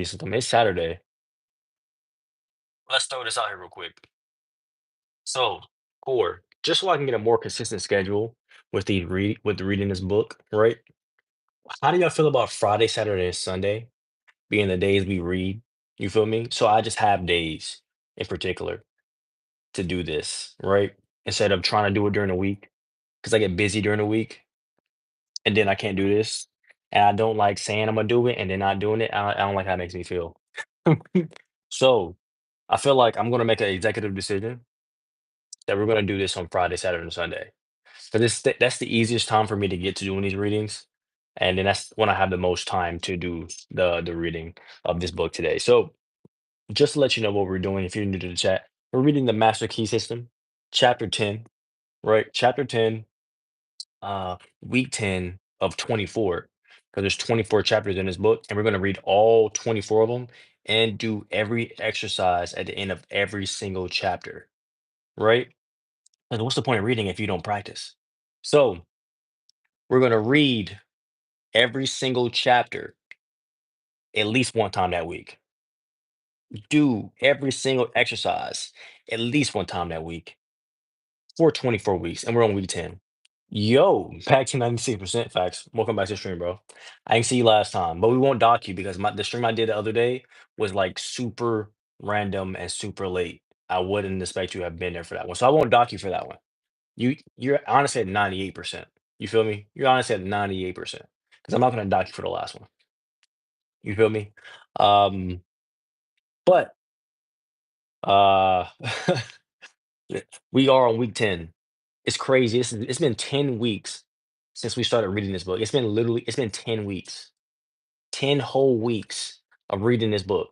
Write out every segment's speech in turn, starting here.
System. It's Saturday. Let's throw this out here real quick. So, core, just so I can get a more consistent schedule with reading this book, right? How do y'all feel about Friday, Saturday, and Sunday being the days we read? You feel me? So I just have days in particular to do this, right? Instead of trying to do it during the week, because I get busy during the week and then I can't do this. And I don't like saying I'm gonna do it and then not doing it. I don't like how it makes me feel. So I feel like I'm gonna make an executive decision that we're gonna do this on Friday, Saturday, and Sunday. So that's the easiest time for me to get to doing these readings, and then that's when I have the most time to do the reading of this book today. So just to let you know what we're doing, if you're new to the chat, we're reading the Master Key System, Chapter 10, right? Chapter 10, Week 10 of 24, because there's 24 chapters in this book, and we're gonna read all 24 of them and do every exercise at the end of every single chapter, right? And what's the point of reading if you don't practice? So we're going to read every single chapter at least one time that week. Do every single exercise at least one time that week for 24 weeks. And we're on week 10. Yo, back to 96% facts. Welcome back to the stream, bro. I didn't see you last time, but we won't dock you because the stream I did the other day was like super random and super late. I wouldn't expect you to have been there for that one. So I won't dock you for that one. You're honestly at 98%. You feel me? You're honestly at 98%. Because I'm not gonna dock you for the last one. You feel me? Um, but uh yeah, we are on week 10. It's crazy. It's been 10 weeks since we started reading this book. It's been 10 weeks. 10 whole weeks of reading this book.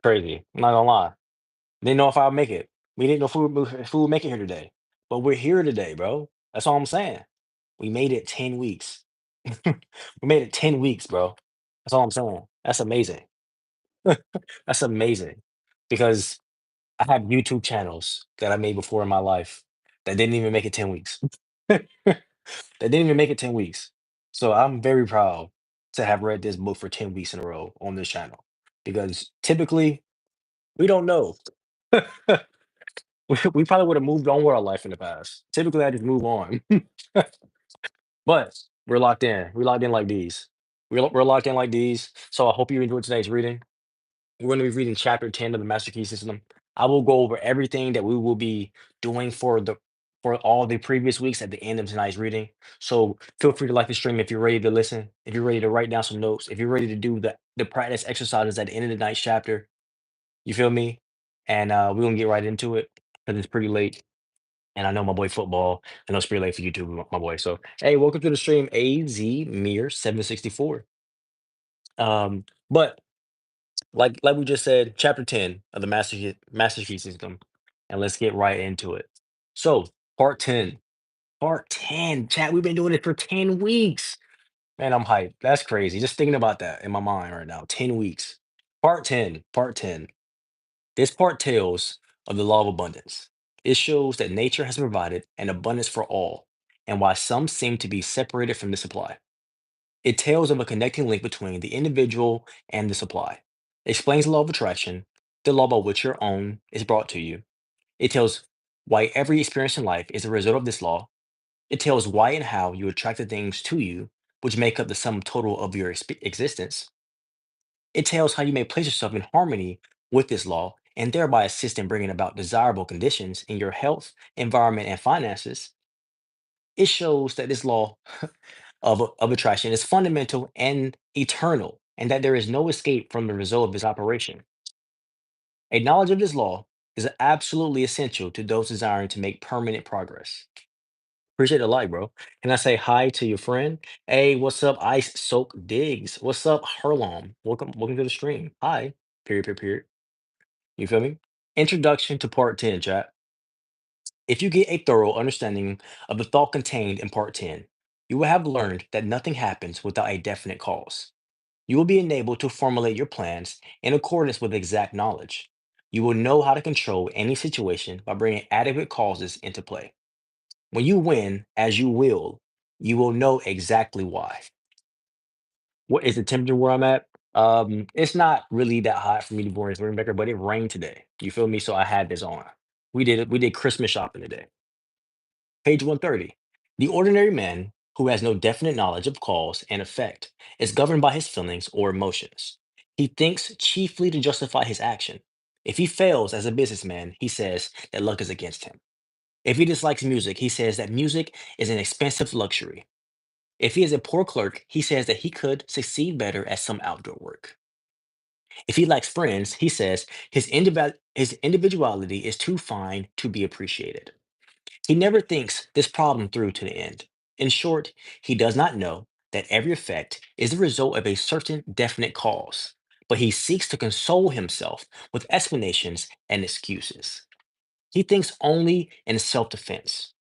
Crazy. I'm not gonna lie. Didn't know if I'd make it. We didn't know if we would make it here today. But we're here today, bro. That's all I'm saying. We made it 10 weeks. We made it 10 weeks, bro. That's all I'm saying. That's amazing. That's amazing. Because I have YouTube channels that I made before in my life that didn't even make it 10 weeks. That didn't even make it 10 weeks. So I'm very proud to have read this book for 10 weeks in a row on this channel. Because typically we don't know. We probably would have moved on with our life in the past. Typically I just move on. But we're locked in. We're locked in like these. We're locked in like these. So I hope you enjoyed today's reading. We're going to be reading chapter 10 of the Master Key System. I will go over everything that we will be doing for all the previous weeks at the end of tonight's reading. So feel free to like the stream if you're ready to listen, if you're ready to write down some notes, if you're ready to do the practice exercises at the end of the night's chapter. You feel me? And we're gonna get right into it because it's pretty late. And I know my boy football. I know it's pretty late for you too, my boy. So hey, welcome to the stream, AZ Mir 764. But like we just said, chapter 10 of the Master Key System, and let's get right into it. So, part 10. Part 10. Chat, we've been doing it for 10 weeks. Man, I'm hyped. That's crazy. Just thinking about that in my mind right now. 10 weeks. Part 10. Part 10. This part tells of the law of abundance. It shows that nature has provided an abundance for all, and why some seem to be separated from the supply. It tells of a connecting link between the individual and the supply. It explains the law of attraction, the law by which your own is brought to you. It tells why every experience in life is a result of this law. It tells why and how you attract the things to you, which make up the sum total of your existence. It tells how you may place yourself in harmony with this law and thereby assist in bringing about desirable conditions in your health, environment, and finances. It shows that this law of attraction is fundamental and eternal, and that there is no escape from the result of its operation. A knowledge of this law is absolutely essential to those desiring to make permanent progress. Appreciate the like, bro. Can I say hi to your friend? Hey, what's up, Ice Soak Diggs? What's up, Herlom? Welcome to the stream. Hi. Period, period, period. You feel me? Introduction to part 10, chat. If you get a thorough understanding of the thought contained in part 10, you will have learned that nothing happens without a definite cause. You will be enabled to formulate your plans in accordance with exact knowledge. You will know how to control any situation by bringing adequate causes into play. When you win, as you will know exactly why. What is the temperature where I'm at? It's not really that hot for me to wear this Rainmaker, but it rained today. You feel me? So I had this on. We did Christmas shopping today. Page 130. The ordinary man who has no definite knowledge of cause and effect is governed by his feelings or emotions. He thinks chiefly to justify his action. If he fails as a businessman, he says that luck is against him. If he dislikes music, he says that music is an expensive luxury. If he is a poor clerk, he says that he could succeed better at some outdoor work. If he lacks friends, he says his individuality is too fine to be appreciated. He never thinks this problem through to the end. In short, he does not know that every effect is the result of a certain definite cause, but he seeks to console himself with explanations and excuses. He thinks only in self defense.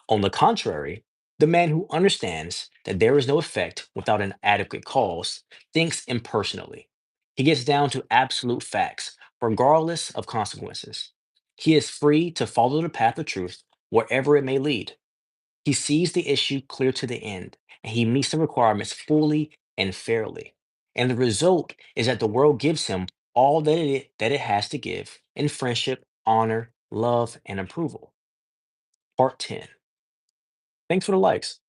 On the contrary, the man who understands that there is no effect without an adequate cause thinks impersonally. He gets down to absolute facts, regardless of consequences. He is free to follow the path of truth wherever it may lead. He sees the issue clear to the end, and he meets the requirements fully and fairly. And the result is that the world gives him all that it has to give in friendship, honor, love, and approval. Part 10. Thanks for the likes.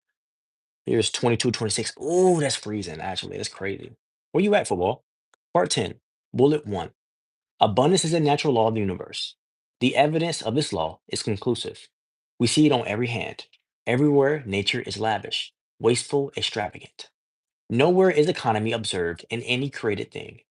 Here's 22, 26. Oh, that's freezing, actually. That's crazy. Where you at, football? Part 10, Bullet 1. Abundance is a natural law of the universe. The evidence of this law is conclusive. We see it on every hand. Everywhere, nature is lavish, wasteful, extravagant. Nowhere is economy observed in any created thing.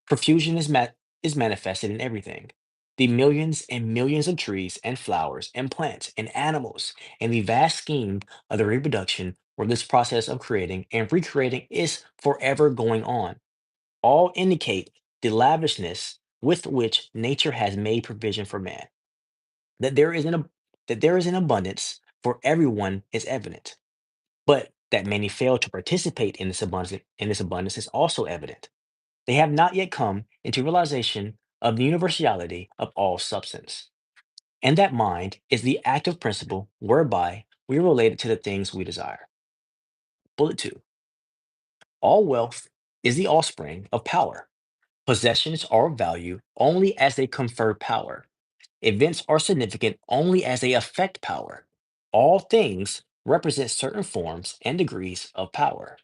Profusion is manifested in everything. The millions and millions of trees and flowers and plants and animals and the vast scheme of the reproduction where this process of creating and recreating is forever going on, all indicate the lavishness with which nature has made provision for man. That that there is an abundance for everyone is evident, but that many fail to participate in this abundance is also evident. They have not yet come into realization of the universality of all substance. And that mind is the active principle whereby we are related to the things we desire. Bullet 2. All wealth is the offspring of power. Possessions are of value only as they confer power. Events are significant only as they affect power. All things represent certain forms and degrees of power.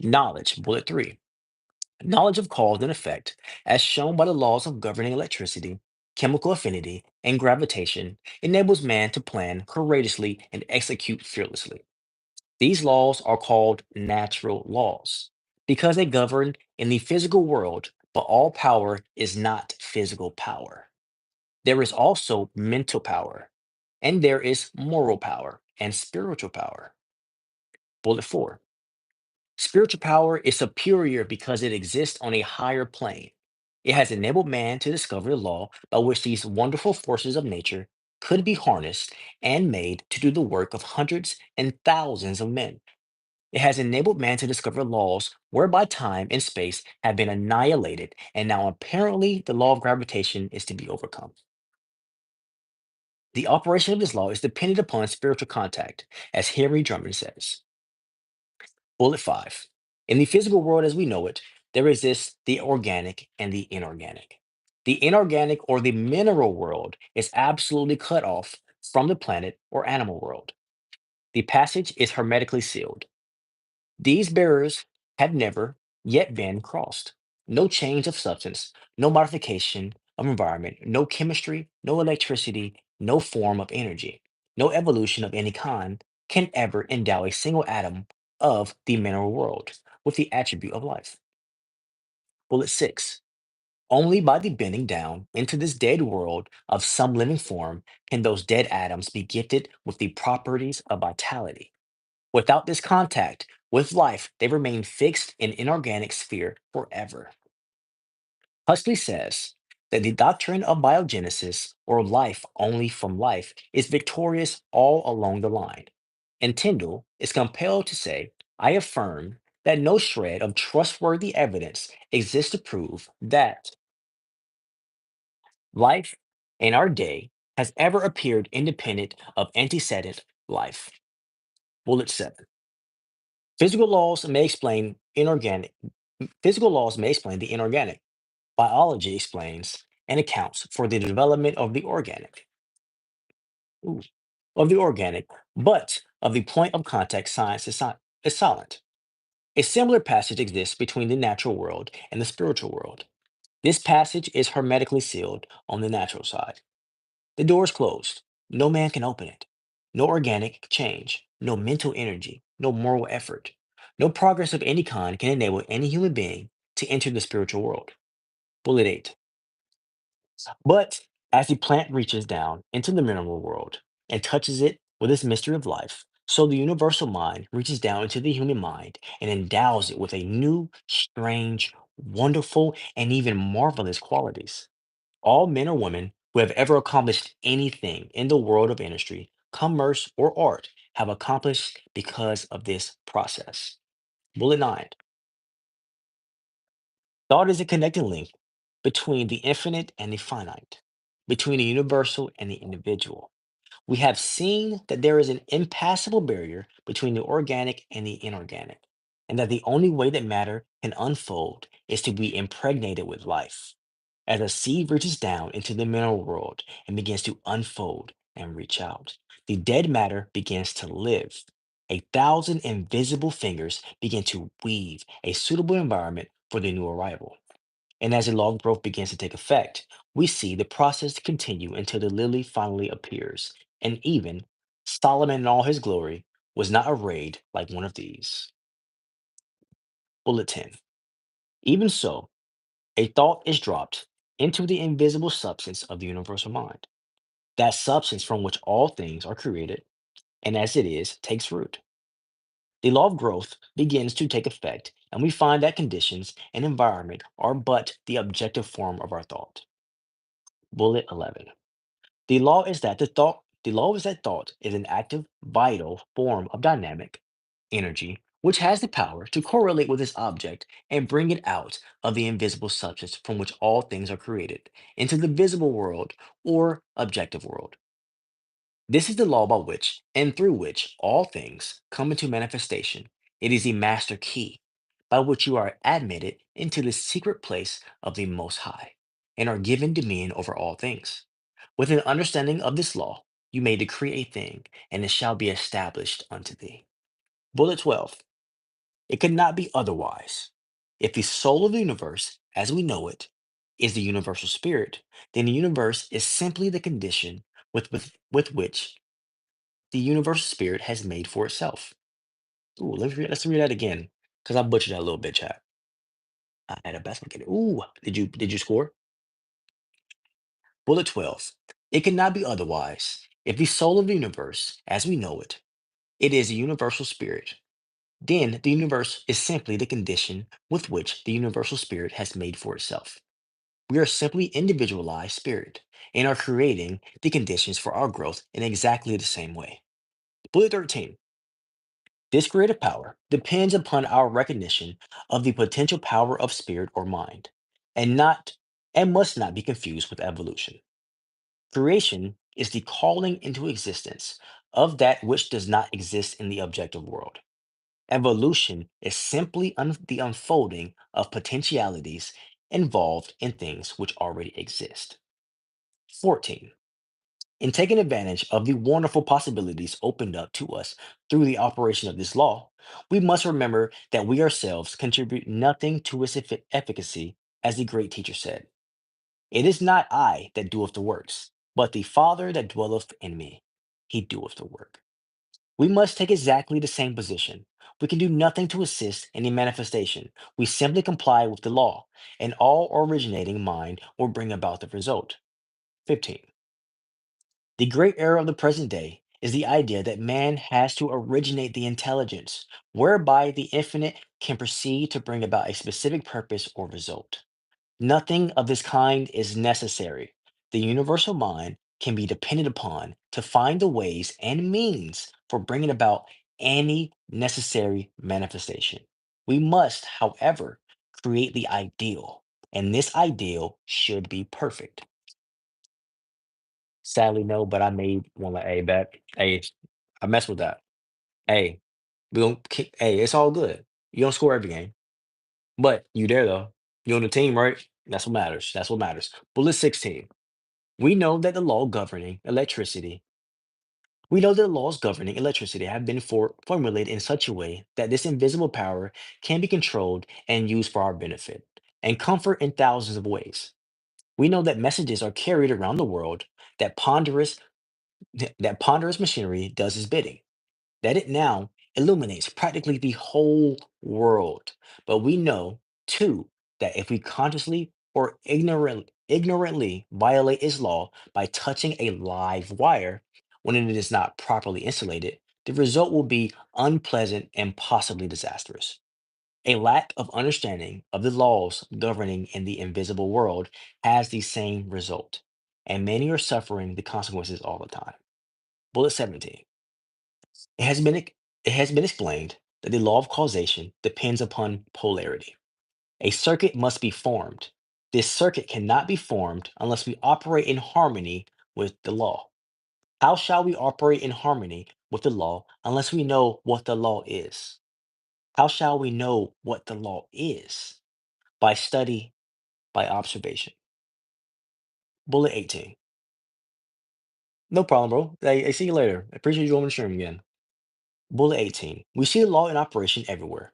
Knowledge, bullet 3. Knowledge of cause and effect, as shown by the laws of governing electricity, chemical affinity, and gravitation, enables man to plan courageously and execute fearlessly. These laws are called natural laws because they govern in the physical world, but all power is not physical power. There is also mental power, and there is moral power and spiritual power. Bullet 4. Spiritual power is superior because it exists on a higher plane. It has enabled man to discover the law by which these wonderful forces of nature could be harnessed and made to do the work of hundreds and thousands of men. It has enabled man to discover laws whereby time and space have been annihilated, and now apparently the law of gravitation is to be overcome. The operation of this law is dependent upon spiritual contact, as Henry Drummond says. Bullet 5. In the physical world as we know it, there exists the organic and the inorganic. The inorganic or the mineral world is absolutely cut off from the planet or animal world. The passage is hermetically sealed. These barriers have never yet been crossed. No change of substance, no modification of environment, no chemistry, no electricity, no form of energy, no evolution of any kind can ever endow a single atom of the mineral world with the attribute of life. Bullet 6. Only by the bending down into this dead world of some living form can those dead atoms be gifted with the properties of vitality. Without this contact with life, they remain fixed in inorganic sphere forever. Huxley says that the doctrine of biogenesis, or life only from life, is victorious all along the line. And Tyndall is compelled to say, I affirm that no shred of trustworthy evidence exists to prove that life in our day has ever appeared independent of antecedent life. Bullet 7. Physical laws may explain inorganic. Physical laws may explain the inorganic. Biology explains and accounts for the development of the organic. Ooh, of the organic, but of the point of contact, science is silent. A similar passage exists between the natural world and the spiritual world. This passage is hermetically sealed on the natural side. The door is closed. No man can open it. No organic change, no mental energy, no moral effort, no progress of any kind can enable any human being to enter the spiritual world. Bullet 8. But as the plant reaches down into the mineral world and touches it with its mystery of life, so the universal mind reaches down into the human mind and endows it with a new, strange, wonderful, and even marvelous qualities. All men or women who have ever accomplished anything in the world of industry, commerce, or art have accomplished because of this process. Bullet 9. Thought is a connecting link between the infinite and the finite, between the universal and the individual. We have seen that there is an impassable barrier between the organic and the inorganic, and that the only way that matter can unfold is to be impregnated with life. As a seed reaches down into the mineral world and begins to unfold and reach out, the dead matter begins to live. A thousand invisible fingers begin to weave a suitable environment for the new arrival. And as the law of growth begins to take effect, we see the process continue until the lily finally appears. And even Solomon in all his glory was not arrayed like one of these. Bullet 10. Even so, a thought is dropped into the invisible substance of the universal mind, that substance from which all things are created, and as it is, takes root. The law of growth begins to take effect, and we find that conditions and environment are but the objective form of our thought. Bullet 11. The law is that thought is an active, vital form of dynamic energy, which has the power to correlate with its object and bring it out of the invisible substance from which all things are created into the visible world or objective world. This is the law by which and through which all things come into manifestation. It is the master key by which you are admitted into the secret place of the Most High and are given dominion over all things. With an understanding of this law, you may decree a thing, and it shall be established unto thee. Bullet 12. It could not be otherwise. If the soul of the universe, as we know it, is the universal spirit, then the universe is simply the condition with which the universal spirit has made for itself. Ooh, let's read that again, because I butchered that a little bit, chat. I had a best one. Ooh, did you score? Bullet 12. It cannot be otherwise. If the soul of the universe, as we know it, it is a universal spirit, then the universe is simply the condition with which the universal spirit has made for itself. We are simply individualized spirit and are creating the conditions for our growth in exactly the same way. Bullet 13. This creative power depends upon our recognition of the potential power of spirit or mind, and not and must not be confused with evolution. Creation is the calling into existence of that which does not exist in the objective world. Evolution is simply the unfolding of potentialities involved in things which already exist. 14. In taking advantage of the wonderful possibilities opened up to us through the operation of this law, we must remember that we ourselves contribute nothing to its efficacy, as the great teacher said. It is not I that doeth the works, but the Father that dwelleth in me. He doeth the work. We must take exactly the same position. We can do nothing to assist in the manifestation. We simply comply with the law, and all originating mind will bring about the result. 15. The great error of the present day is the idea that man has to originate the intelligence, whereby the infinite can proceed to bring about a specific purpose or result. Nothing of this kind is necessary. The universal mind can be depended upon to find the ways and means for bringing about any necessary manifestation. We must, however, create the ideal, and this ideal should be perfect. Sadly, no, but I made one like, hey, back. Hey, I messed with that. Hey, we don't kick. Hey, it's all good. You don't score every game. But you there though. You on the team, right? That's what matters. That's what matters. Bullet 16. We know that the law governing electricity, we know that the laws governing electricity have been formulated in such a way that this invisible power can be controlled and used for our benefit and comfort in thousands of ways. We know that messages are carried around the world, that ponderous machinery does its bidding, that it now illuminates practically the whole world. But we know, too, that if we consciously or ignorantly violate its law by touching a live wire when it is not properly insulated, the result will be unpleasant and possibly disastrous. A lack of understanding of the laws governing in the invisible world has the same result, and many are suffering the consequences all the time. Bullet 17. It has been it has been explained that the law of causation depends upon polarity. A circuit must be formed. This circuit cannot be formed unless we operate in harmony with the law. How shall we operate in harmony with the law unless we know what the law is? How shall we know what the law is? By study, by observation. Bullet 18. No problem, bro. I see you later. I appreciate you joining the stream again. Bullet 18. We see the law in operation everywhere.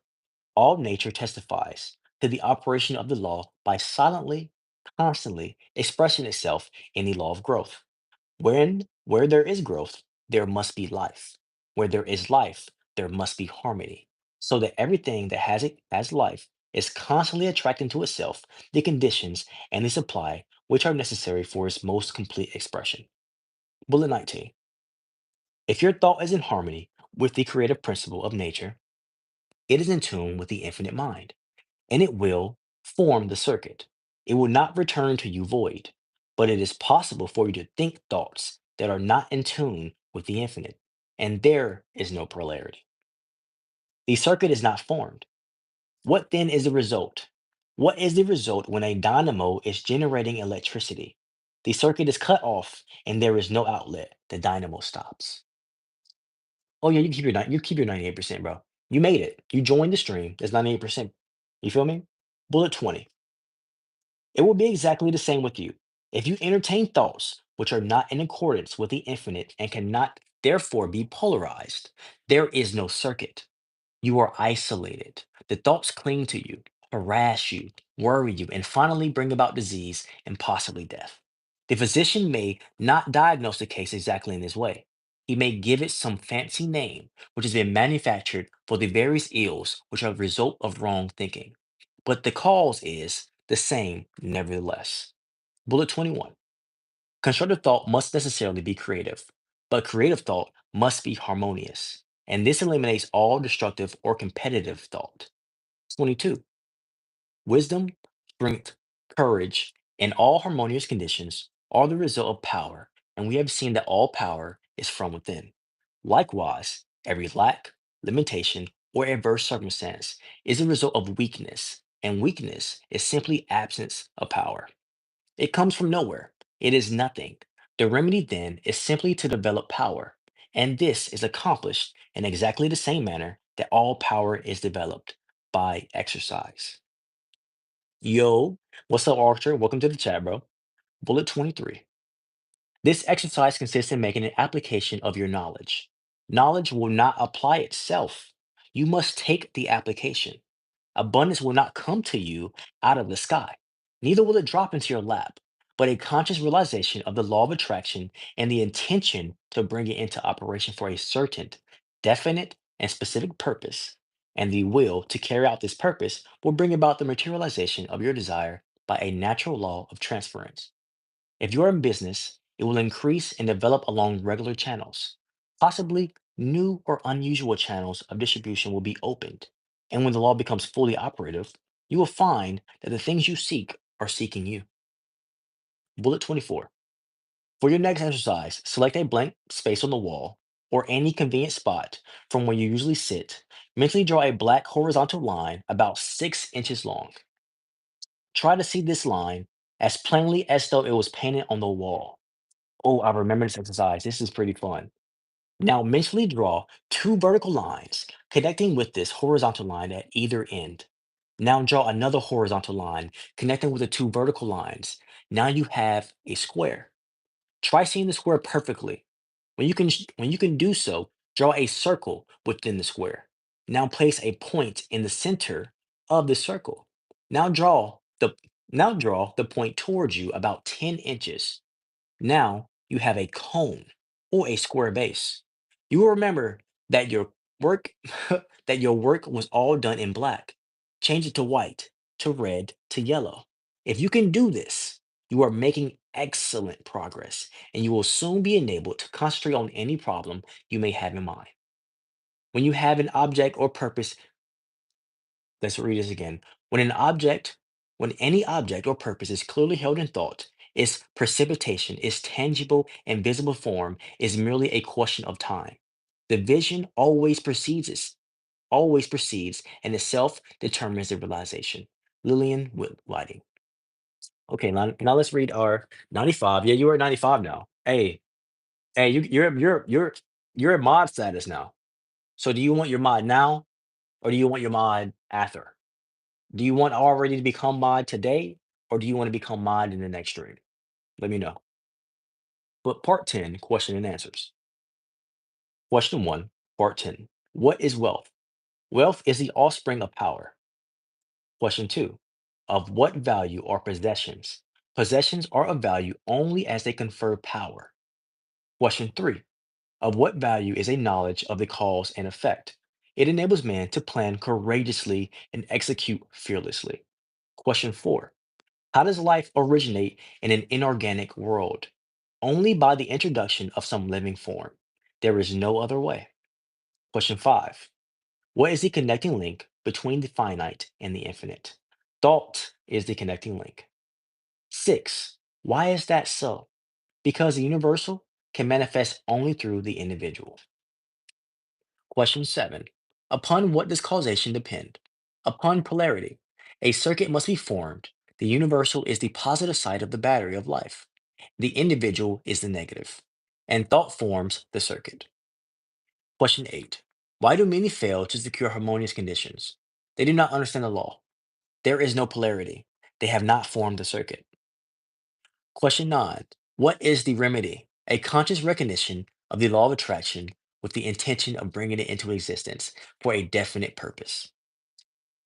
All nature testifies to the operation of the law by silently, constantly expressing itself in the law of growth. Where there is growth, there must be life. Where there is life, there must be harmony. So that everything that has life is constantly attracting to itself the conditions and the supply which are necessary for its most complete expression. Bullet 19. If your thought is in harmony with the creative principle of nature, it is in tune with the infinite mind, and it will form the circuit. It will not return to you void, but it is possible for you to think thoughts that are not in tune with the infinite, and there is no polarity. The circuit is not formed. What then is the result? What is the result when a dynamo is generating electricity? The circuit is cut off and there is no outlet. The dynamo stops. Oh yeah, you keep your 98%, bro. You made it. You joined the stream. That's 98%. You feel me? Bullet 20. It will be exactly the same with you. If you entertain thoughts which are not in accordance with the infinite and cannot therefore be polarized, there is no circuit. You are isolated. The thoughts cling to you, harass you, worry you, and finally bring about disease and possibly death. The physician may not diagnose the case exactly in this way. He may give it some fancy name, which has been manufactured for the various ills which are the result of wrong thinking. But the cause is the same nevertheless. Bullet 21. Constructive thought must necessarily be creative, but creative thought must be harmonious. And this eliminates all destructive or competitive thought. 22. Wisdom, strength, courage, and all harmonious conditions are the result of power, and we have seen that all power is from within. Likewise, every lack, limitation, or adverse circumstance is a result of weakness, and weakness is simply absence of power. It comes from nowhere. It is nothing. The remedy then is simply to develop power, and this is accomplished in exactly the same manner that all power is developed by exercise. Yo, what's up, Archer? Welcome to the chat, bro. Bullet 23. This exercise consists in making an application of your knowledge. Knowledge will not apply itself. You must take the application. Abundance will not come to you out of the sky, neither will it drop into your lap, but a conscious realization of the law of attraction and the intention to bring it into operation for a certain, definite, and specific purpose. And the will to carry out this purpose will bring about the materialization of your desire by a natural law of transference. If you are in business, it will increase and develop along regular channels. Possibly new or unusual channels of distribution will be opened. And when the law becomes fully operative, you will find that the things you seek are seeking you. Bullet 24. For your next exercise, select a blank space on the wall or any convenient spot from where you usually sit. Mentally draw a black horizontal line about 6 inches long. Try to see this line as plainly as though it was painted on the wall. Oh, I remember this exercise. This is pretty fun. Now mentally draw two vertical lines connecting with this horizontal line at either end. Now draw another horizontal line connecting with the two vertical lines. Now you have a square. Try seeing the square perfectly. When you can do so, draw a circle within the square. Now place a point in the center of the circle. Now draw the now draw the point towards you about 10 inches. Now you have a cone or a square base. You will remember that your work that your work was all done in black. Change it to white, to red, to yellow. If you can do this, you are making excellent progress and you will soon be enabled to concentrate on any problem you may have in mind. When you have an object or purpose, let's read this again. When an object, when any object or purpose is clearly held in thought, its precipitation, its tangible and visible form is merely a question of time. The vision always proceeds, and itself determines the realization. Whiting. Okay, now let's read our 95. Yeah, you are at 95 now. Hey, you're at mod status now. So do you want your mod now, or do you want your mod after? Do you want already to become mod today, or do you want to become mod in the next stream? Let me know. But part 10, question and answers. Question 1, part 10. What is wealth? Wealth is the offspring of power. Question 2, of what value are possessions? Possessions are of value only as they confer power. Question 3, of what value is a knowledge of the cause and effect? It enables man to plan courageously and execute fearlessly. Question 4, how does life originate in an inorganic world? Only by the introduction of some living form. There is no other way. Question 5. What is the connecting link between the finite and the infinite? Thought is the connecting link. 6. Why is that so? Because the universal can manifest only through the individual. Question 7. Upon what does causation depend? Upon polarity. A circuit must be formed. The universal is the positive side of the battery of life. The individual is the negative. And thought forms the circuit. Question 8. Why do many fail to secure harmonious conditions? They do not understand the law. There is no polarity. They have not formed the circuit. Question 9. What is the remedy? A conscious recognition of the law of attraction with the intention of bringing it into existence for a definite purpose.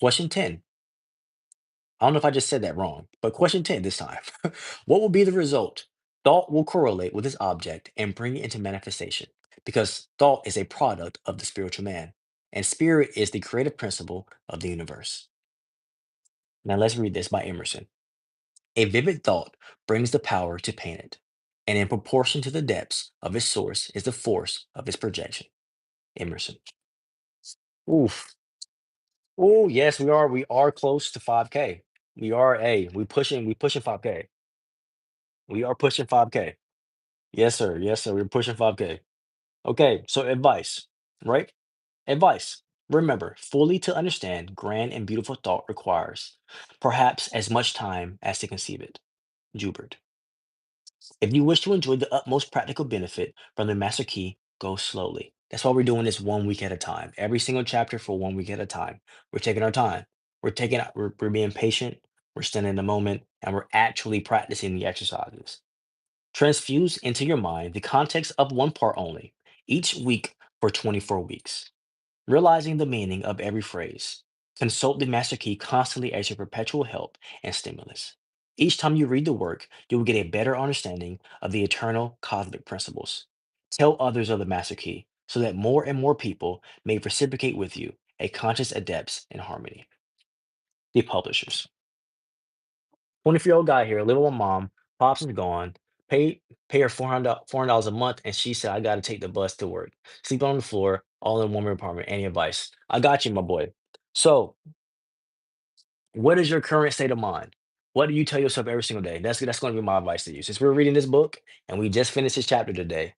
Question 10. I don't know if I just said that wrong, but question 10 this time. What will be the result? Thought will correlate with this object and bring it into manifestation because thought is a product of the spiritual man, and spirit is the creative principle of the universe. Now let's read this by Emerson. A vivid thought brings the power to paint it, and in proportion to the depths of its source is the force of its projection. Emerson. Oof. Oh, yes, we are. We are close to 5K. We pushing 5K. We are pushing 5K. Yes, sir. Yes, sir. We're pushing 5K. Okay, so advice, right? Advice. Remember, fully to understand grand and beautiful thought requires perhaps as much time as to conceive it. Joubert. If you wish to enjoy the utmost practical benefit from the Master Key, go slowly. That's why we're doing this 1 week at a time. Every single chapter for 1 week at a time. We're taking our time. We're being patient. We're staying in the moment, and we're actually practicing the exercises. Transfuse into your mind the context of one part only, each week for 24 weeks, realizing the meaning of every phrase. Consult the Master Key constantly as your perpetual help and stimulus. Each time you read the work, you will get a better understanding of the eternal cosmic principles. Tell others of the Master Key so that more and more people may reciprocate with you, a conscious adepts in harmony. The publishers. 24-year-old guy here, live with my mom. Pops is gone. Pay her $400 a month, and she said, I got to take the bus to work. Sleep on the floor, all in one room apartment. Any advice? I got you, my boy. So, what is your current state of mind? What do you tell yourself every single day? That's going to be my advice to you. Since we're reading this book and we just finished this chapter today,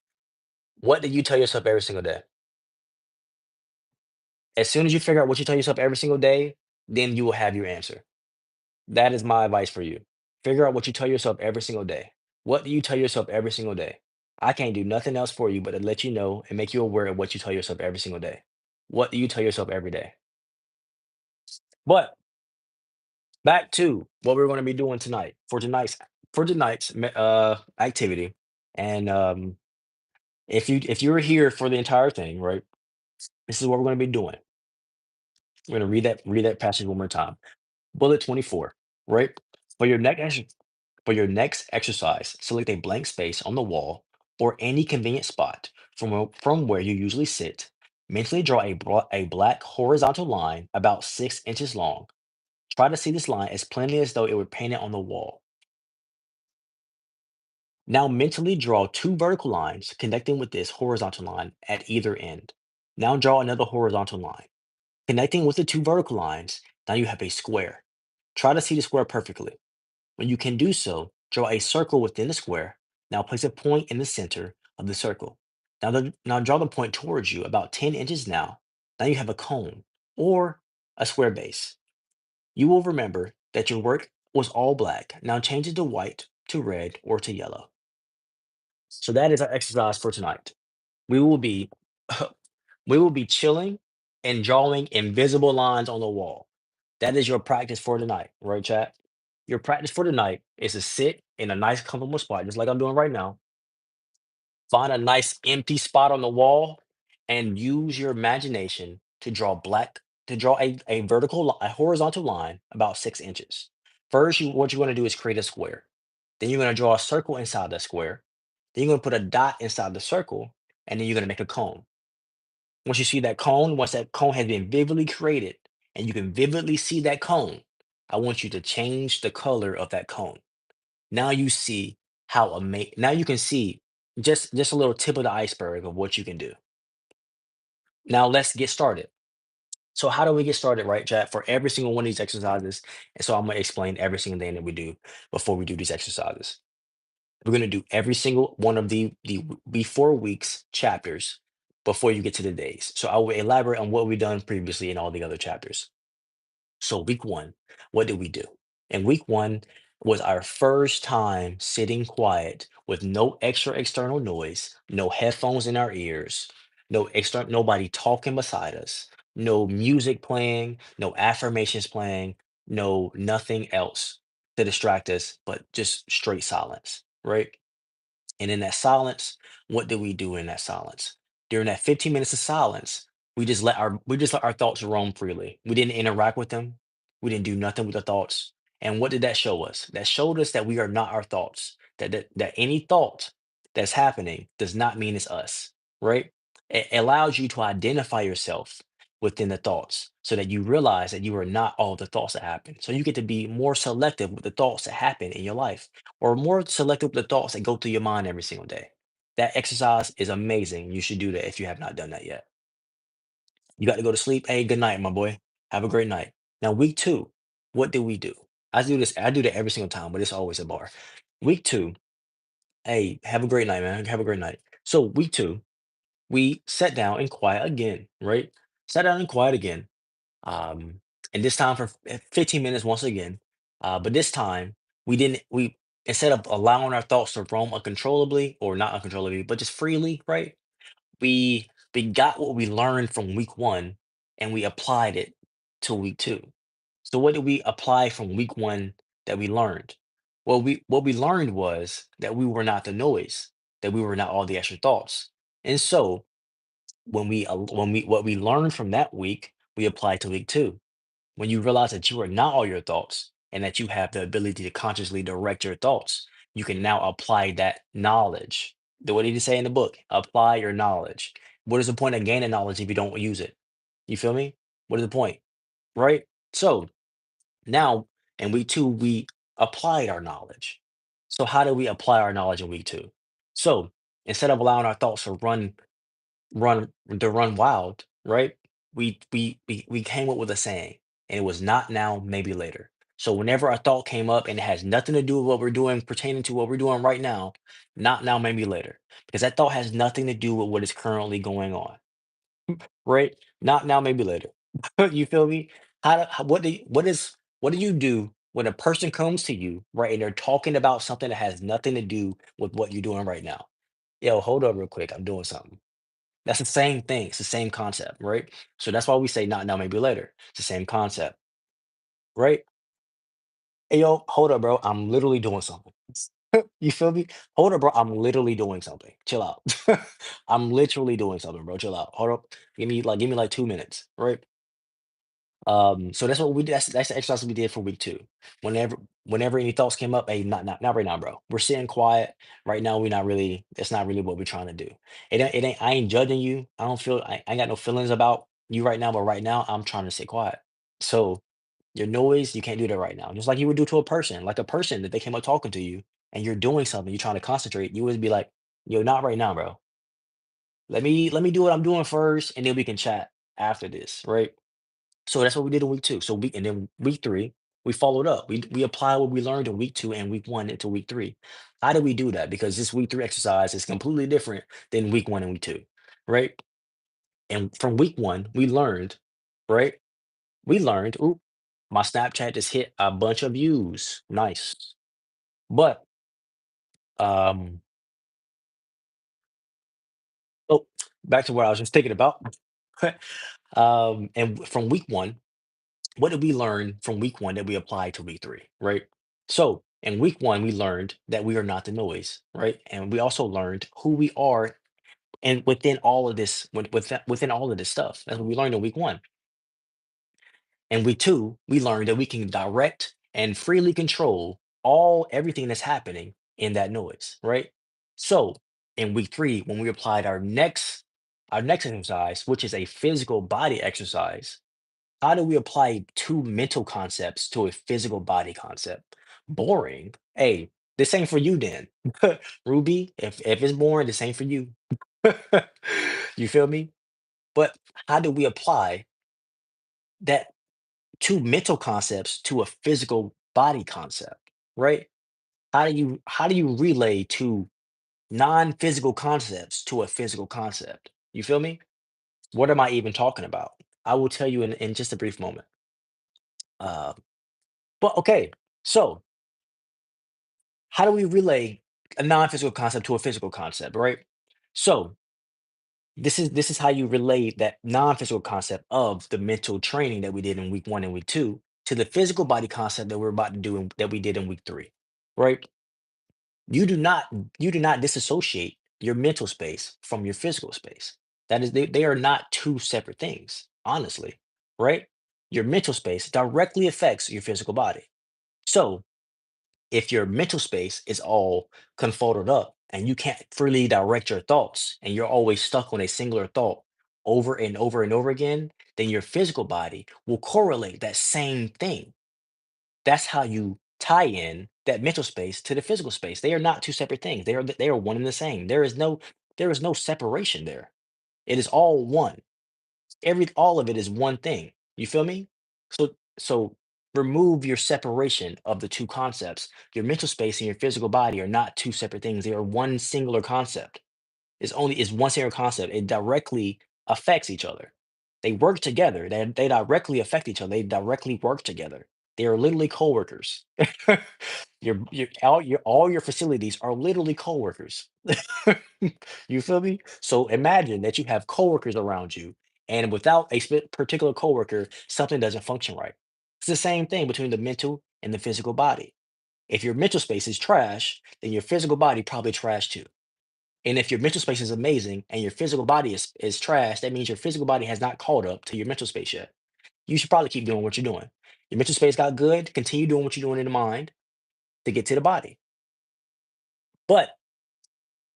what do you tell yourself every single day? As soon as you figure out what you tell yourself every single day, then you will have your answer. That is my advice for you. Figure out what you tell yourself every single day. What do you tell yourself every single day? I can't do nothing else for you but to let you know and make you aware of what you tell yourself every single day. What do you tell yourself every day? But back to what we're going to be doing tonight for tonight's activity. And if you were here for the entire thing, right? This is what we're going to be doing. We're going to read that passage one more time. Bullet 24, right? For your for your next exercise, select a blank space on the wall or any convenient spot from where you usually sit. Mentally draw a black horizontal line about 6 inches long. Try to see this line as plainly as though it were painted on the wall. Now mentally draw two vertical lines connecting with this horizontal line at either end. Now draw another horizontal line. Connecting with the two vertical lines, now you have a square. Try to see the square perfectly. When you can do so, draw a circle within the square. Now place a point in the center of the circle. Now draw the point towards you about 10 inches now. Now you have a cone or a square base. You will remember that your work was all black. Now change it to white, to red, or to yellow. So that is our exercise for tonight. We will be we will be chilling and drawing invisible lines on the wall. That is your practice for tonight, right, chat? Your practice for tonight is to sit in a nice, comfortable spot, just like I'm doing right now. Find a nice empty spot on the wall and use your imagination to draw a a horizontal line about 6 inches. First, what you're going to do is create a square. Then you're going to draw a circle inside the square. Then you're going to put a dot inside the circle, and then you're going to make a cone. Once that cone has been vividly created and you can vividly see that cone, I want you to change the color of that cone. Now you see now you can see just a little tip of the iceberg of what you can do. Now let's get started. So how do we get started, right, chat, for every single one of these exercises? And so I'm gonna explain every single thing that we do before we do these exercises. We're gonna do every single one of the before weeks chapters before you get to the days. So I will elaborate on what we've done previously in all the other chapters. So week one, what did we do? And week one was our first time sitting quiet with no extra external noise, no headphones in our ears, nobody talking beside us, no music playing, no affirmations playing, no nothing else to distract us, but just straight silence, right? And in that silence, what did we do in that silence? During that 15 minutes of silence, we just let our thoughts roam freely. We didn't interact with them. We didn't do nothing with the thoughts. And what did that show us? That showed us that we are not our thoughts. That any thought that's happening does not mean it's us, right? It allows you to identify yourself within the thoughts so that you realize that you are not all the thoughts that happen. So you get to be more selective with the thoughts that happen in your life or more selective with the thoughts that go through your mind every single day. That exercise is amazing. You should do that if you have not done that yet. You got to go to sleep. Hey, good night, my boy. Have a great night. Now, week two, what did we do? I do that every single time, but it's always a bar. Week two, hey, have a great night, man. Have a great night. So, week two, we sat down and quiet again, right? Sat down and quiet again. Um, and this time for 15 minutes once again. But this time we instead of allowing our thoughts to roam uncontrollably or not uncontrollably, but just freely, right? We got what we learned from week one and we applied it to week two. So what did we apply from week one that we learned? Well, we what we learned was that we were not the noise, that we were not all the extra thoughts. And so when we what we learned from that week, we applied to week two. When you realize that you are not all your thoughts and that you have the ability to consciously direct your thoughts, you can now apply that knowledge. What did he say in the book? Apply your knowledge. What is the point of gaining knowledge if you don't use it? You feel me? What is the point? Right? So now in week two, we applied our knowledge. So how do we apply our knowledge in week two? So instead of allowing our thoughts to run wild, right? We came up with a saying, and it was not now, maybe later. So whenever a thought came up and it has nothing to do with what we're doing, pertaining to what we're doing right now, not now, maybe later, because that thought has nothing to do with what is currently going on, right? Not now, maybe later. You feel me? What do you do when a person comes to you, right, and they're talking about something that has nothing to do with what you're doing right now? Yo, hold up real quick. I'm doing something. That's the same thing. It's the same concept, right? So that's why we say not now, maybe later. It's the same concept, right? Hey, yo, hold up, bro. I'm literally doing something. You feel me? Hold up, bro. I'm literally doing something. Chill out. I'm literally doing something, bro. Chill out. Hold up. Give me like 2 minutes, right? So that's what we did. That's the exercise we did for week two. Whenever any thoughts came up, hey, not right now, bro. We're sitting quiet right now. We're not really. That's not really what we're trying to do. It ain't. I ain't judging you. I don't feel. I ain't got no feelings about you right now. But right now, I'm trying to sit quiet. So your noise, you can't do that right now. Just like you would do to a person, like a person that they came up talking to you, and you're doing something. You're trying to concentrate. You would be like, "Yo, not right now, bro. Let me do what I'm doing first, and then we can chat after this, right?" So that's what we did in week two. And then week three, we followed up. We applied what we learned in week two and week one into week three. How did we do that? Because this week three exercise is completely different than week one and week two, right? And from week one, we learned, right? We learned, ooh, my Snapchat just hit a bunch of views. Nice. But um, oh, back to what I was just thinking about. From week one, what did we learn from week one that we applied to week three, right? So in week one, we learned that we are not the noise, right? And we also learned who we are, and within all of this, within all of this stuff, that's what we learned in week one. And week two, we learned that we can direct and freely control everything that's happening in that noise, right? So in week three, when we applied our next exercise, which is a physical body exercise, how do we apply two mental concepts to a physical body concept? Boring. Hey, this ain't for you then. Ruby, if it's boring, this ain't for you. You feel me? But how do we apply that two mental concepts to a physical body concept? Right? How do you relay two non-physical concepts to a physical concept? You feel me? What am I even talking about? I will tell you in just a brief moment. Uh, but okay, so how do we relay a non-physical concept to a physical concept, right? So this is how you relay that non-physical concept of the mental training that we did in week one and week two to the physical body concept that we're about to do that we did in week three, right? You do not you do not disassociate your mental space from your physical space. That is, they are not two separate things, honestly, right? Your mental space directly affects your physical body. So if your mental space is all confolded up and you can't freely direct your thoughts and you're always stuck on a singular thought over and over and over again, then your physical body will correlate that same thing. That's how you tie in that mental space to the physical space. They are not two separate things. They are one and the same. There is no separation there. It is all one. All of it is one thing. You feel me? So remove your separation of the two concepts. Your mental space and your physical body are not two separate things. They are one singular concept. It's one singular concept. It directly affects each other. They work together. They directly affect each other. They directly work together. They are literally coworkers. All your facilities are literally coworkers. You feel me? So imagine that you have coworkers around you, and without a particular coworker, something doesn't function right. It's the same thing between the mental and the physical body. If your mental space is trash, then your physical body probably trash too. And if your mental space is amazing and your physical body is trash, that means your physical body has not caught up to your mental space yet. You should probably keep doing what you're doing. Your mental space got good, continue doing what you're doing in the mind to get to the body. But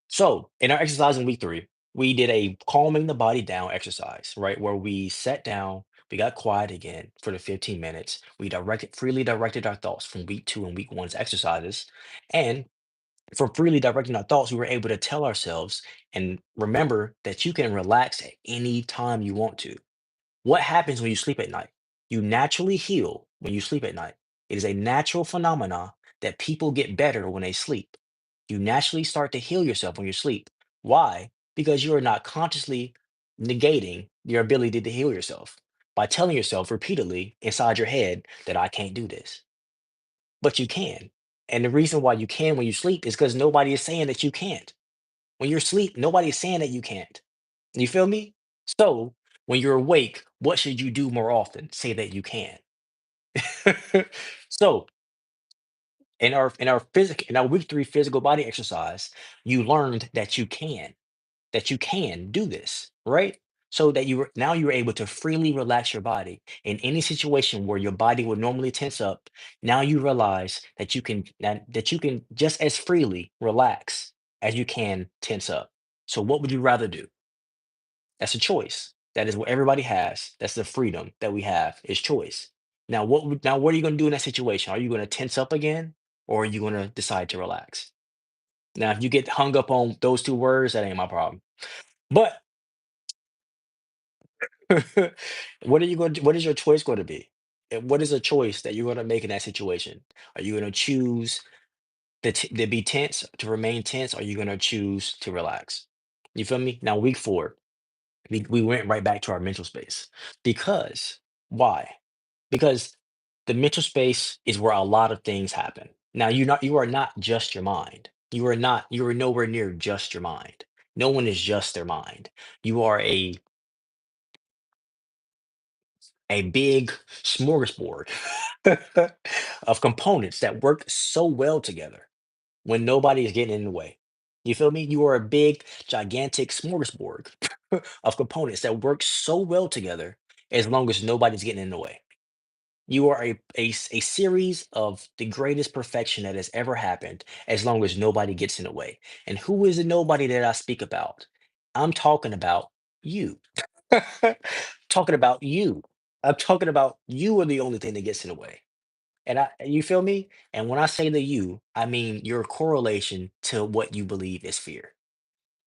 so in our exercise in week three, we did a calming the body down exercise, right? Where we sat down, we got quiet again for the 15 minutes. We freely directed our thoughts from week two and week one's exercises. And from freely directing our thoughts, we were able to tell ourselves and remember that you can relax at any time you want to. What happens when you sleep at night? You naturally heal when you sleep at night. It is a natural phenomena that people get better when they sleep. You naturally start to heal yourself when you sleep. Why? Because you are not consciously negating your ability to heal yourself by telling yourself repeatedly inside your head that I can't do this. But you can. And the reason why you can when you sleep is because nobody is saying that you can't. When you're asleep, nobody is saying that you can't. You feel me? So when you're awake, what should you do more often? Say that you can. So in our week 3 physical body exercise, you learned that you can do this, right? So that now you're able to freely relax your body in any situation where your body would normally tense up. Now you realize that you can just as freely relax as you can tense up. So what would you rather do? That's a choice. That is what everybody has. That's the freedom that we have is choice. Now what are you going to do in that situation? Are you going to tense up again, or are you going to decide to relax? Now, if you get hung up on those two words, that ain't my problem. But what is your choice going to be? And what is a choice that you're going to make in that situation? Are you going to choose to be tense, to remain tense? Or are you going to choose to relax? You feel me? Now, week 4, we went right back to our mental space. Because why? Because the mental space is where a lot of things happen. Now, you are not just your mind. You are nowhere near just your mind. No one is just their mind. You are a big smorgasbord of components that work so well together when nobody is getting in the way. You feel me? You are a big, gigantic smorgasbord of components that work so well together as long as nobody's getting in the way. You are a series of the greatest perfection that has ever happened as long as nobody gets in the way. And who is the nobody that I speak about? I'm talking about you. Talking about you. I'm talking about you are the only thing that gets in the way. And you feel me? And when I say the you, I mean your correlation to what you believe is fear.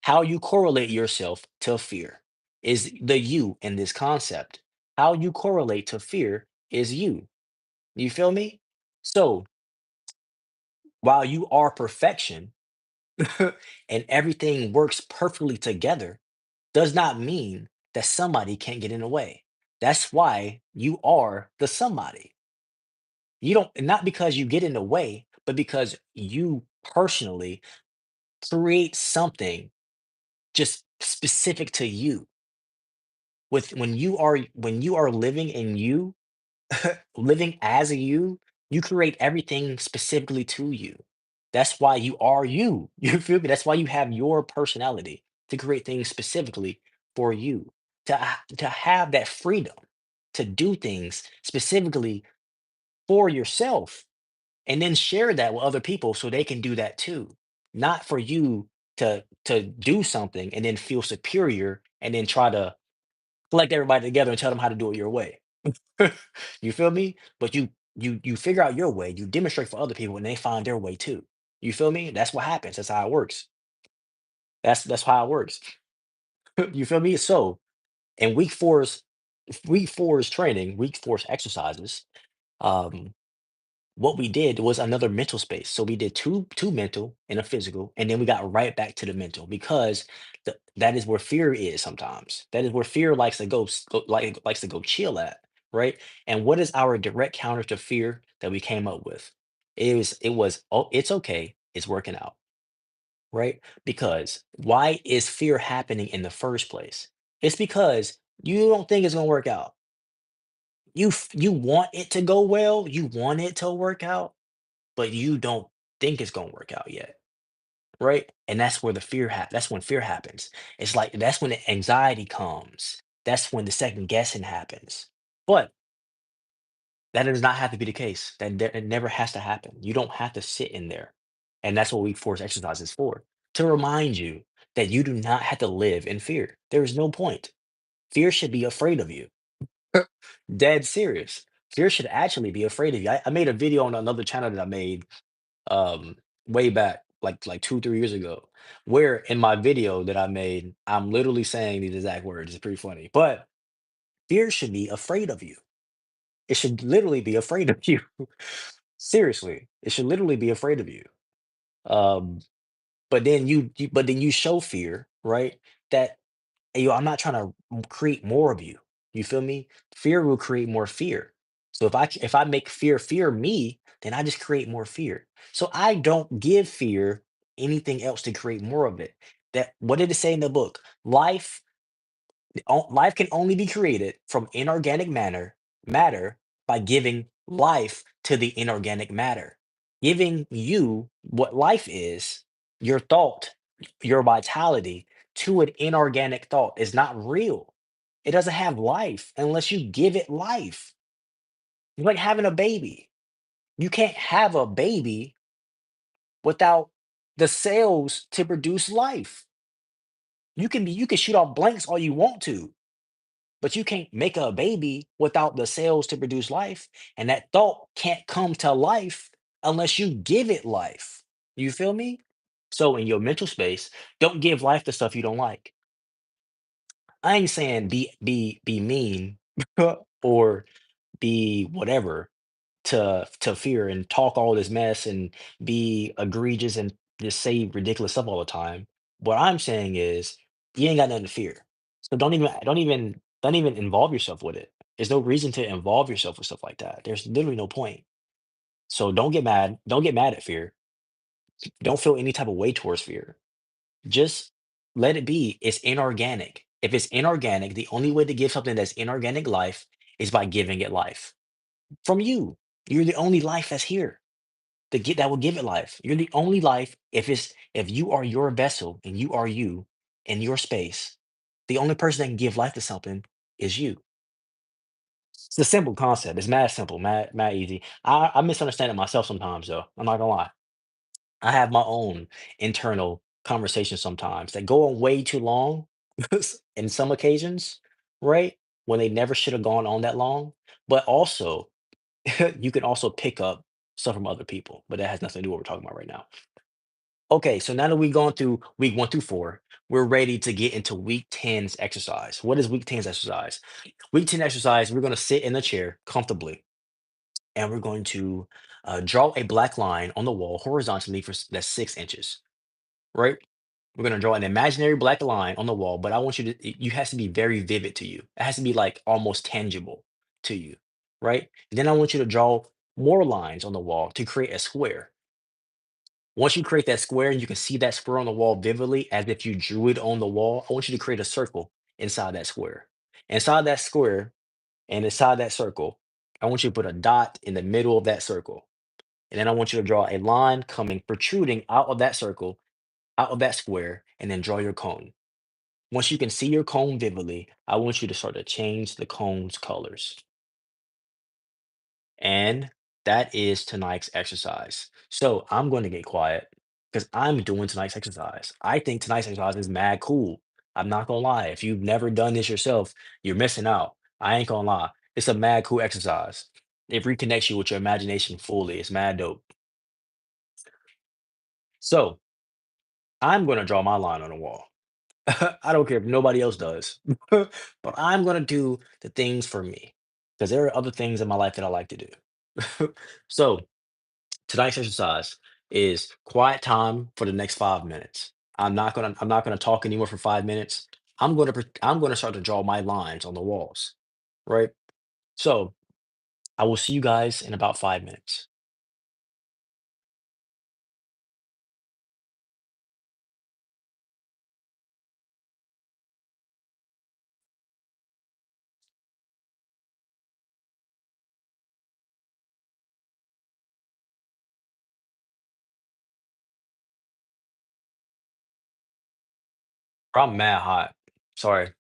How you correlate yourself to fear is the you in this concept. How you correlate to fear is you. You feel me? So while you are perfection and everything works perfectly together, does not mean that somebody can't get in the way. That's why you are the somebody. You don't, not because you get in the way, but because you personally create something just specific to you. With when you are living in you, living as a you create everything specifically to you. That's why you are you. You feel me? That's why you have your personality to create things specifically for you. To have that freedom to do things specifically for yourself and then share that with other people so they can do that too. Not for you to do something and then feel superior and then try to collect everybody together and tell them how to do it your way. You feel me? But you figure out your way, you demonstrate for other people, and they find their way too. You feel me? That's what happens. That's how it works. That's how it works. You feel me? So in week four's training, week four's exercises, um, what we did was another mental space. So we did two mental and a physical, and then we got right back to the mental because that is where fear is sometimes. That is where fear likes to likes to go chill at, right? And what is our direct counter to fear that we came up with? It was oh, it's okay, it's working out, right? Because why is fear happening in the first place? It's because you don't think it's gonna work out. You want it to go well, you want it to work out, but you don't think it's gonna work out yet, right? And that's where that's when fear happens. It's like that's when the anxiety comes. That's when the second guessing happens. But that does not have to be the case. It never has to happen. You don't have to sit in there. And that's what week force exercise is for. To remind you that you do not have to live in fear. There is no point. Fear should be afraid of you. Dead serious. Fear should actually be afraid of you. I made a video on another channel that I made um way back like 2 3 years ago where in my video that I made I'm literally saying these exact words. It's pretty funny, but fear should be afraid of you. It should literally be afraid of you. Seriously, it should literally be afraid of you. um but then you show fear, right? That "Hey, yo, I'm not trying to create more of you." You feel me? Fear will create more fear. So if I make fear me, then I just create more fear. So I don't give fear anything else to create more of it. That what did it say in the book? Life can only be created from inorganic matter by giving life to the inorganic matter. giving you what life is, your thought, your vitality, to an inorganic thought is not real. It doesn't have life unless you give it life. It's like having a baby. You can't have a baby without the cells to produce life. You can shoot off blanks all you want to, but you can't make a baby without the cells to produce life. And that thought can't come to life unless you give it life. You feel me? So in your mental space, don't give life to stuff you don't like. I ain't saying be mean or be whatever to fear and talk all this mess and be egregious and just say ridiculous stuff all the time. What I'm saying is you ain't got nothing to fear. So don't even involve yourself with it. There's no reason to involve yourself with stuff like that. There's literally no point. So don't get mad. Don't get mad at fear. Don't feel any type of way towards fear. Just let it be. It's inorganic. If it's inorganic, the only way to give something that's inorganic life is by giving it life from you. You're the only life that's here to get that will give it life. You're the only life if you are your vessel and you are you in your space, the only person that can give life to something is you. It's a simple concept. It's mad simple, mad easy. I misunderstand it myself sometimes though. I'm not gonna lie. I have my own internal conversations sometimes that go on way too long in some occasions, right? When they never should have gone on that long. But also you can also pick up stuff from other people, but that has nothing to do with what we're talking about right now. Okay, so now that we've gone through week 1 through 4, we're ready to get into week 10's exercise. What is week 10's exercise? Week 10 exercise, we're going to sit in a chair comfortably and we're going to draw a black line on the wall horizontally that's 6 inches, right? We're going to draw an imaginary black line on the wall, but I want you to, you has to be very vivid to you. It has to be like almost tangible to you, right? Then I want you to draw more lines on the wall to create a square. Once you create that square and you can see that square on the wall vividly as if you drew it on the wall, I want you to create a circle inside that square. Inside that square and inside that circle, I want you to put a dot in the middle of that circle. And then I want you to draw a line coming protruding out of that circle, out of that square, and then draw your cone. Once you can see your cone vividly, I want you to start to change the cone's colors. And that is tonight's exercise. So I'm going to get quiet because I'm doing tonight's exercise. I think tonight's exercise is mad cool. I'm not gonna lie. If you've never done this yourself, you're missing out. I ain't gonna lie. It's a mad cool exercise. It reconnects you with your imagination fully. It's mad dope. So I'm gonna draw my line on the wall. I don't care if nobody else does, but I'm gonna do the things for me because there are other things in my life that I like to do. So tonight's exercise is quiet time for the next 5 minutes. I'm not gonna talk anymore for 5 minutes. I'm gonna start to draw my lines on the walls, right? So I will see you guys in about 5 minutes. I'm mad hot. Sorry.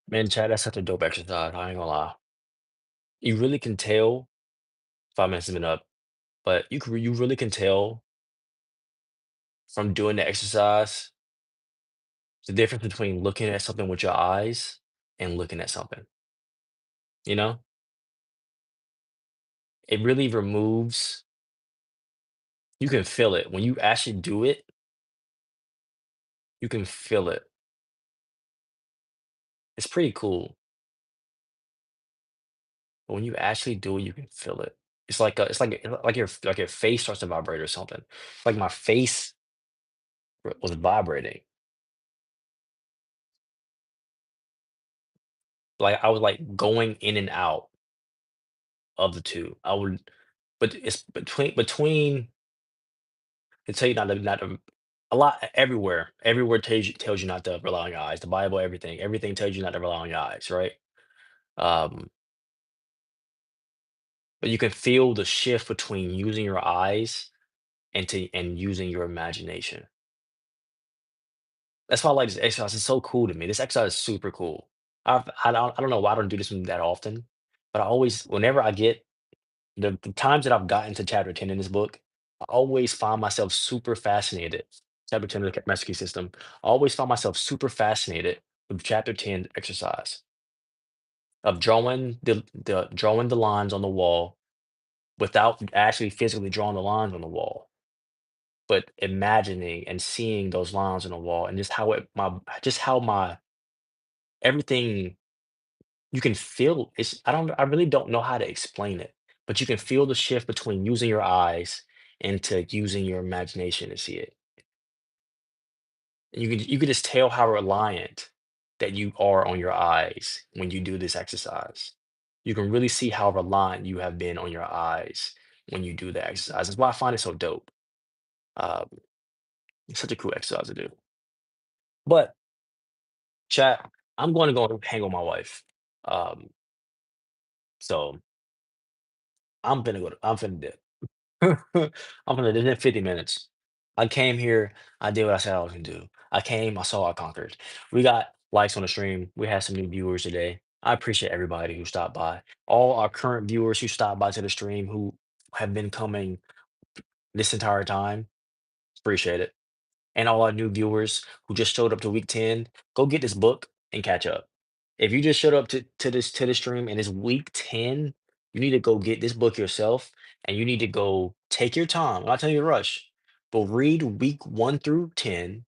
Man, Chad, that's such a dope exercise. I ain't gonna lie. You really can tell 5 minutes has been up, but you really can tell from doing the exercise the difference between looking at something with your eyes and looking at something. You know, it really removes. You can feel it when you actually do it. You can feel it. It's pretty cool. But when you actually do it, you can feel it. It's like your face starts to vibrate or something. Like my face was vibrating. Like I was like going in and out of the two. I would, but it's between. They tell you not to. A lot everywhere. Everywhere tells you not to rely on your eyes. The Bible, everything tells you not to rely on your eyes, right? Um, but you can feel the shift between using your eyes and using your imagination. That's why I like this exercise. It's so cool to me. This exercise is super cool. I don't know why I don't do this one that often, but I always whenever I get the times that I've gotten to chapter 10 in this book, I always find myself super fascinated. Chapter 10 of the Master Key System. I always find myself super fascinated with chapter 10 exercise of drawing the lines on the wall without actually physically drawing the lines on the wall, but imagining and seeing those lines on the wall and just how my everything you can feel I really don't know how to explain it, but you can feel the shift between using your eyes and to using your imagination to see it. And you can just tell how reliant that you are on your eyes when you do this exercise. You can really see how reliant you have been on your eyes when you do the exercise. That's why I find it so dope. Um, it's such a cool exercise to do. But chat, I'm going to go hang with my wife. Um, so I'm finna dip. I'm gonna do it in 50 minutes. I came here, I did what I said I was gonna do. I came, I saw, I conquered. We got likes on the stream. We had some new viewers today. I appreciate everybody who stopped by. All our current viewers who stopped by to the stream who have been coming this entire time. Appreciate it. And all our new viewers who just showed up to week 10, go get this book and catch up. If you just showed up to the stream and it's week 10, you need to go get this book yourself and you need to go take your time. I'm not telling you to rush, but read week 1 through 10,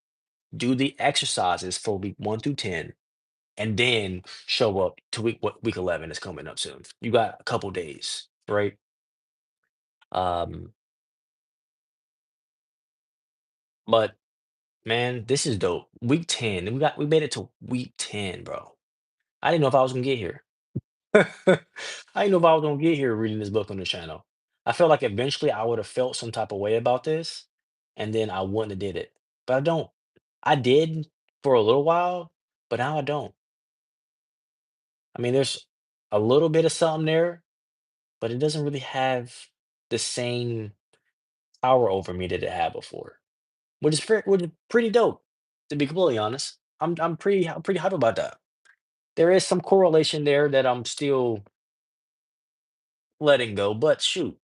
do the exercises for week 1 through 10, and then show up to week 11 is coming up soon. You got a couple days, right? Um, but man, this is dope. Week 10, and we made it to week 10, bro. I didn't know if I was gonna get here. I didn't know if I was gonna get here reading this book on the channel. I felt like eventually I would have felt some type of way about this, and then I wouldn't have did it. But I don't. I did for a little while, but now I don't. I mean, there's a little bit of something there, but it doesn't really have the same power over me that it had before, which is pretty dope, to be completely honest. I'm pretty hype about that. There is some correlation there that I'm still letting go, but shoot,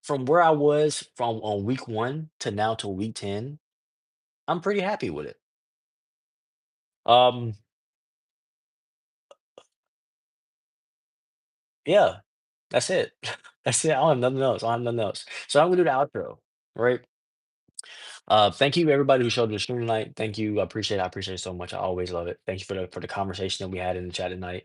from where I was from on week 1 to now to week 10, I'm pretty happy with it. Um, yeah, that's it. That's it. I don't have nothing else. I don't have nothing else. So I'm gonna do the outro, right? Thank you everybody who showed up to the stream tonight. Thank you. I appreciate it so much. I always love it. Thank you for the conversation that we had in the chat tonight.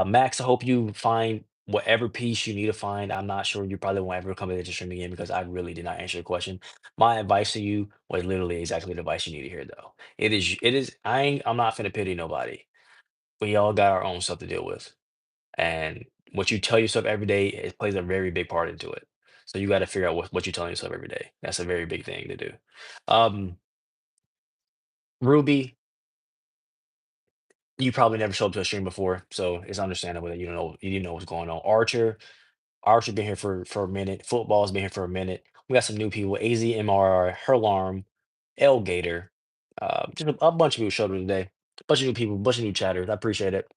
Max, I hope you find whatever piece you need to find. I'm not sure you probably won't ever come into the stream again because I really did not answer your question. My advice to you was literally exactly the advice you need to hear though. It is I'm not finna pity nobody. We all got our own stuff to deal with. And what you tell yourself every day, it plays a very big part into it. So you got to figure out what you're telling yourself every day. That's a very big thing to do. Um, Ruby, you probably never showed up to a stream before, so it's understandable that you didn't know what's going on. Archer been here for a minute. Football's been here for a minute. We got some new people: AZMR, Herlarm, L Gator. Just a bunch of people showed up today. Bunch of new people, bunch of new chatters. I appreciate it.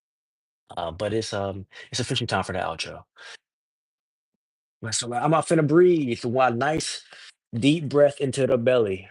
But it's officially time for the outro. So I'm not finna breathe. One nice deep breath into the belly.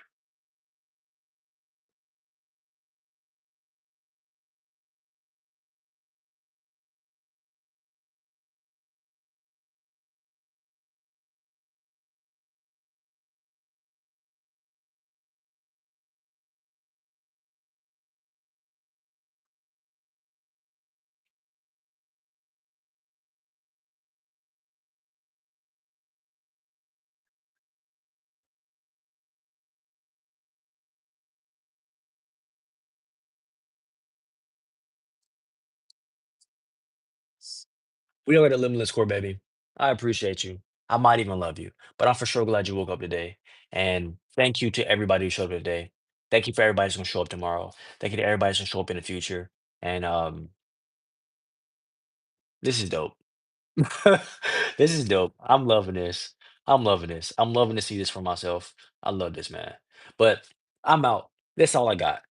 We are at a limitless core, baby. I appreciate you. I might even love you, but I'm for sure glad you woke up today. And thank you to everybody who showed up today. Thank you for everybody who's gonna show up tomorrow. Thank you to everybody who's gonna show up in the future. And this is dope. This is dope. I'm loving this. I'm loving this. I'm loving to see this for myself. I love this, man. But I'm out. That's all I got.